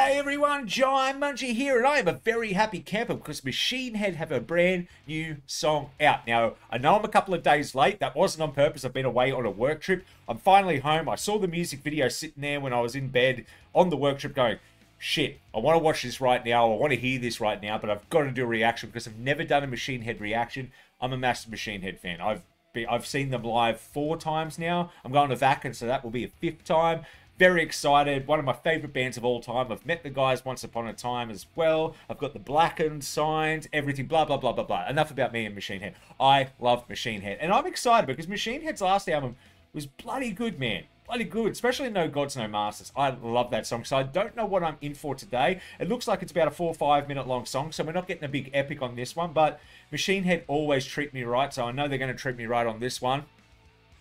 G'day everyone, Jaimunji here, and I am a very happy camper because Machine Head have a brand new song out. Now, I know I'm a couple of days late. That wasn't on purpose. I've been away on a work trip. I'm finally home. I saw the music video sitting there when I was in bed on the work trip going, shit, I want to watch this right now. I want to hear this right now, but I've got to do a reaction because I've never done a Machine Head reaction. I'm a massive Machine Head fan. I've seen them live 4 times now. I'm going to Vac, so that will be a 5th time. Very excited. One of my favorite bands of all time. I've met the guys once upon a time as well. I've got the Blackened signs, everything, blah, blah, blah, blah, blah. Enough about me and Machine Head. I love Machine Head. And I'm excited because Machine Head's last album was bloody good, man. Bloody good. Especially No Gods, No Masters. I love that song. So I don't know what I'm in for today. It looks like it's about a 4 or 5 minute long song. So we're not getting a big epic on this one. But Machine Head always treat me right. So I know they're going to treat me right on this one.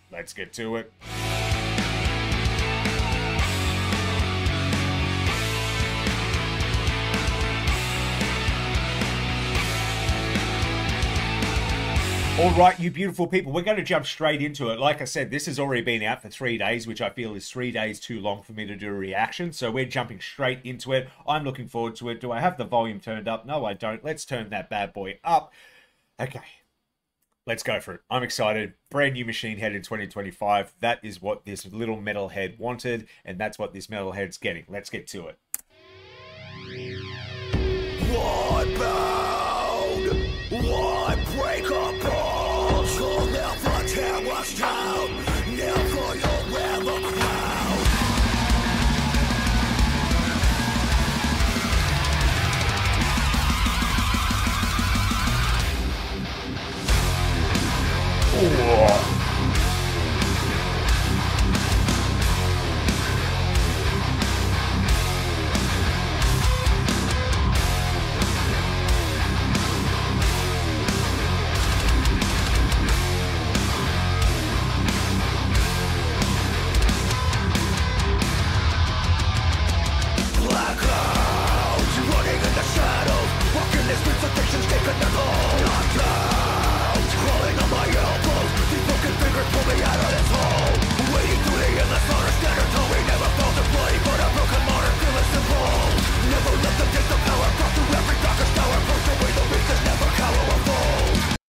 Let's get to it. All right, you beautiful people, we're going to jump straight into it. Like I said, this has already been out for 3 days, which I feel is 3 days too long for me to do a reaction. So we're jumping straight into it. I'm looking forward to it. Do I have the volume turned up? No, I don't. Let's turn that bad boy up. Okay, let's go for it. I'm excited. Brand new Machine Head in 2025. That is what this little metalhead wanted, and that's what this metalhead's getting. Let's get to it. UNBØUND, why break up balls? You'll never tear us down, never you'll wear the crown.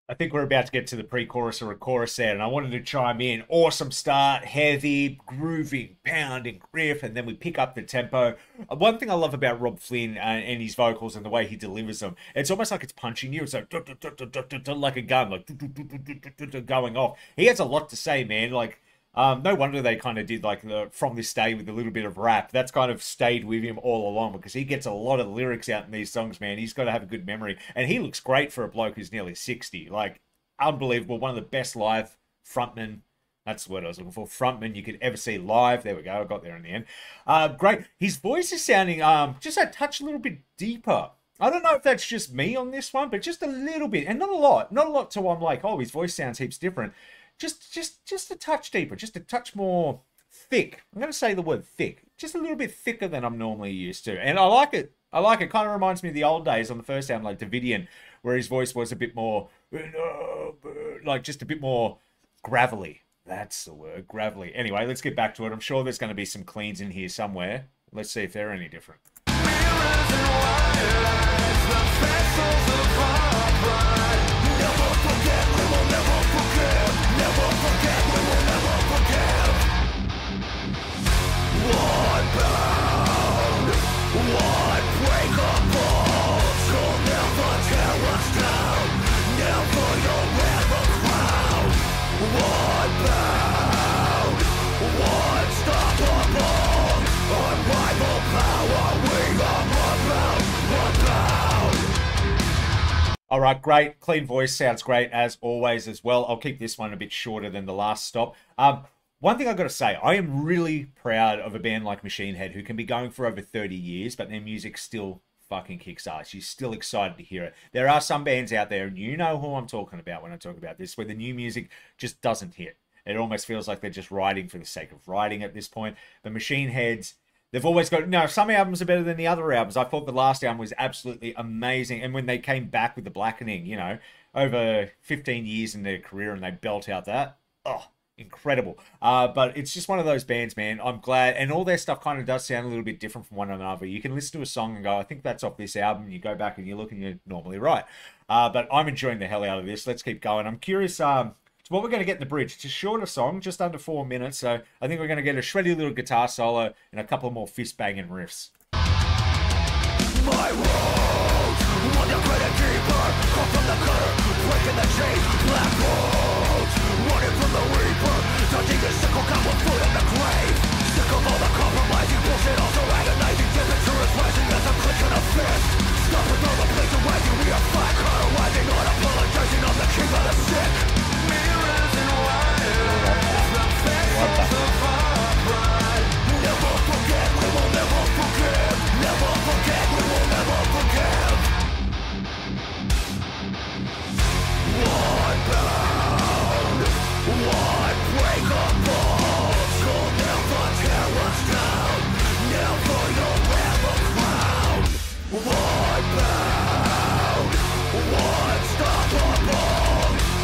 I think we're about to get to the pre-chorus or a chorus there, and I wanted to chime in. Awesome start, heavy, grooving, pounding riff, and then we pick up the tempo. One thing I love about Robb Flynn and his vocals and the way he delivers them, it's almost like it's punching you. It's like a gun, like going off. He has a lot to say, man. Like, no wonder they kind of did like the From This Day with a little bit of rap. That's kind of stayed with him all along because he gets a lot of lyrics out in these songs, man. He's got to have a good memory. And he looks great for a bloke who's nearly 60. Like, unbelievable. One of the best live frontmen. That's the word I was looking for. Frontman you could ever see live. There we go. I got there in the end. Great. His voice is sounding just a touch a little bit deeper. I don't know if that's just me on this one, but just a little bit. And not a lot. Not a lot till I'm like, oh, his voice sounds heaps different. Just a touch deeper, just a touch more thick. I'm going to say the word thick. Just a little bit thicker than I'm normally used to. And I like it. I like it. Kind of reminds me of the old days on the first album, like Davidian, where his voice was a bit more, like just a bit more gravelly. That's the word, gravelly. Anyway, let's get back to it. I'm sure there's going to be some cleans in here somewhere. Let's see if they're any different. All right, great. Clean voice sounds great as always as well. I'll keep this one a bit shorter than the last stop. One thing I've got to say, I am really proud of a band like Machine Head who can be going for over 30 years, but their music still fucking kicks ass. You're still excited to hear it. There are some bands out there, and you know who I'm talking about when I talk about this, where the new music just doesn't hit. It almost feels like they're just writing for the sake of writing at this point. The Machine Heads, they've always got, no, some albums are better than the other albums. I thought the last album was absolutely amazing. And when they came back with the Blackening, you know, over 15 years in their career and they belt out that, oh, incredible. But it's just one of those bands, man. I'm glad, and all their stuff kind of does sound a little bit different from one another. You can listen to a song and go, I think that's off this album. You go back and you look and you're normally right. But I'm enjoying the hell out of this. Let's keep going. I'm curious so what we're going to get in the bridge. It's a shorter song, just under 4 minutes. So I think we're going to get a shreddy little guitar solo and a couple more fist banging riffs. My road, one that greater deeper, come from the gutter, breaking the chains, black roads, running from the reaper, touching the sickle, got one foot in the grave, sick of all the compromising bullshit, also agonizing, temperature is rising as I'm clenching a fist, stop with all the plates arising, we are flat, cauterizing, not apologizing, I'm the king of the sick, mirrors and wires, the faces of our pride, never forget, we will never forgive, never forget, we will never forgive. One bound, one breakable, you'll never tear us down, never you'll wear the crown. One bound, unstoppable,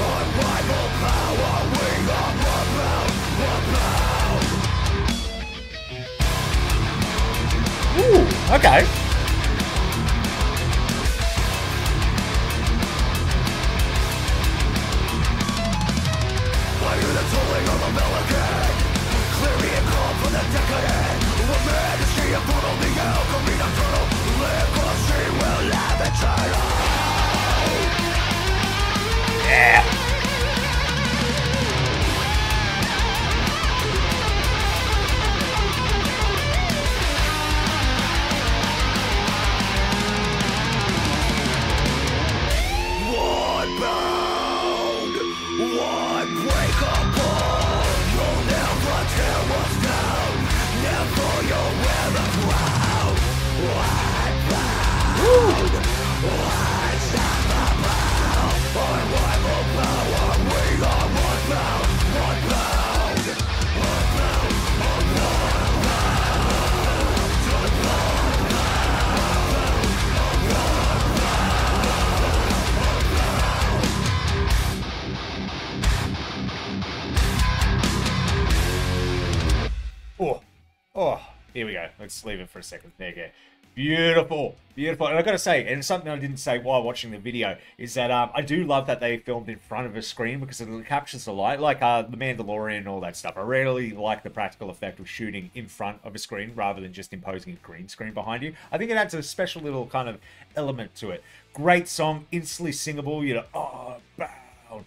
unrivaled power, we are unbound, unbound. Ooh, okay. I hear the tolling of a bell again, clearing and calm from the decadent. With majesty and brutal, the alchemy nocturnal, legacy will live eternal. Yeah. One bound, one breakable, you'll never tear us down, never you'll wear the crown. One bound, unstoppable, unrivaled power, we are unbound, unbound, unbound, Oh, here we go. Let's leave it for a second. There you go. Beautiful, beautiful. And I've got to say, and something I didn't say while watching the video, is that I do love that they filmed in front of a screen because it captures the light, like The Mandalorian and all that stuff. I really like the practical effect of shooting in front of a screen rather than just imposing a green screen behind you. I think it adds a special little kind of element to it. Great song, instantly singable. You know, oh, bow.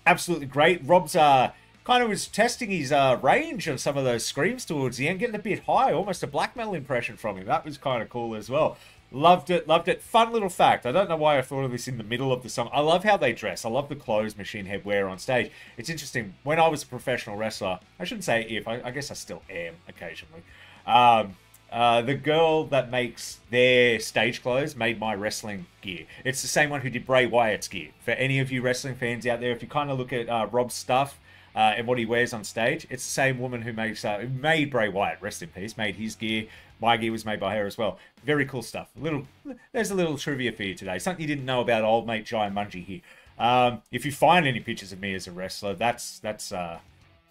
Absolutely great. Robb's kind of was testing his range of some of those screams towards the end, getting a bit high, almost a black metal impression from him. That was kind of cool as well. Loved it, loved it. Fun little fact. I don't know why I thought of this in the middle of the song. I love how they dress. I love the clothes Machine Head wear on stage. It's interesting. When I was a professional wrestler, I shouldn't say if, I guess I still am occasionally. The girl that makes their stage clothes made my wrestling gear. It's the same one who did Bray Wyatt's gear. For any of you wrestling fans out there, if you kind of look at Robb's stuff, and what he wears on stage, it's the same woman who made Bray Wyatt, rest in peace, made his gear. My gear was made by her as well. Very cool stuff. There's a little trivia for you today. Something you didn't know about old mate Jaimunji here. If you find any pictures of me as a wrestler, that's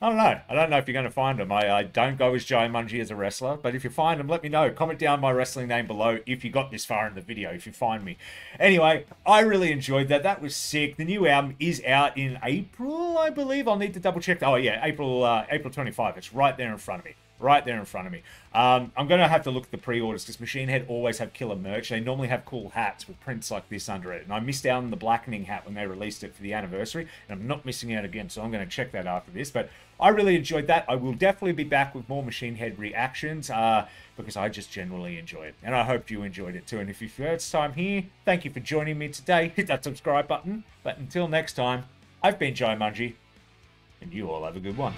I don't know. I don't know if you're going to find them. I don't go as Jaimunji as a wrestler, but if you find them, let me know. Comment down my wrestling name below if you got this far in the video, if you find me. Anyway, I really enjoyed that. That was sick. The new album is out in April, I believe. I'll need to double check. Oh, yeah, April 25. It's right there in front of me. Right there in front of me. I'm going to have to look at the pre-orders because Machine Head always have killer merch. They normally have cool hats with prints like this under it. And I missed out on the blackening hat when they released it for the anniversary. And I'm not missing out again, so I'm going to check that after this. But I really enjoyed that. I will definitely be back with more Machine Head reactions because I just generally enjoy it. And I hope you enjoyed it too. And if you're first time here, thank you for joining me today. Hit that subscribe button. But until next time, I've been Jaimunji, and you all have a good one.